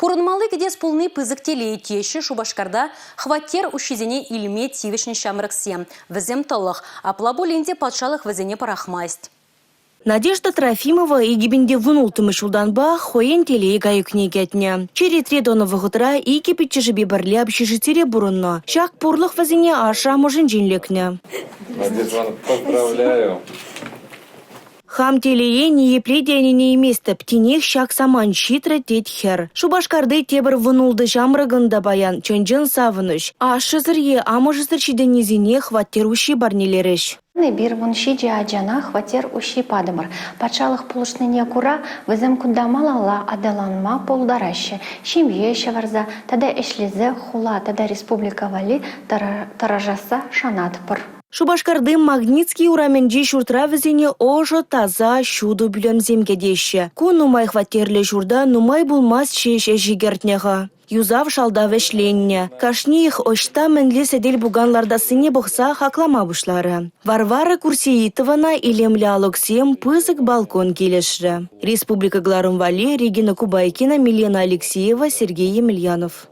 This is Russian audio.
Пурынмалы кедес пулны пызык теле теші Шубашкарда хваттер ущезене илме тивишні шамрыксе. Візем тылық, аплабу ленде патшалық візене парахмасть. Надежда Трофимова и гибенде вунултымы шулданба хоен теле гаюкне кетне. Чере 3 тонны вғытра и кипетчежі барле общежитире бурынно. Шак пурлық вазине аша можын жинлекне. Надежда, поздравляю. Хам телее не епледяне не место, птенех щак саман щитра тетхер. Шубашкарды тебір вунулды жамрыгында баян, чонжын савыныш. Ашызырье, амыжызыр чиденезине хваттерущий барнелереш. Бир вунши джаджана хватер ущи падымыр. Патшалық пулышныне кура візім кудамалала адаланма полдараще. Шимье шеварза, тада эшлезе хула, тада республика вали таражаса шанатпыр. Шубашкарды Магнитский ураменджи шуртра візіне ожо таза шуду бүлем земгедеші. Ку нумай хватерлі журда нумай булмас шеше жигертнеға. Юзав шалда вешленне. Кашни их ошта менле седел буганларда сыне бұқса хаклама бұшлары. Варвара Курсеитована илемлі алоксем пызык балкон келеші. Республика Гларум Вали, Регина Кубайкина, Милена Алексеева, Сергей Емельянов.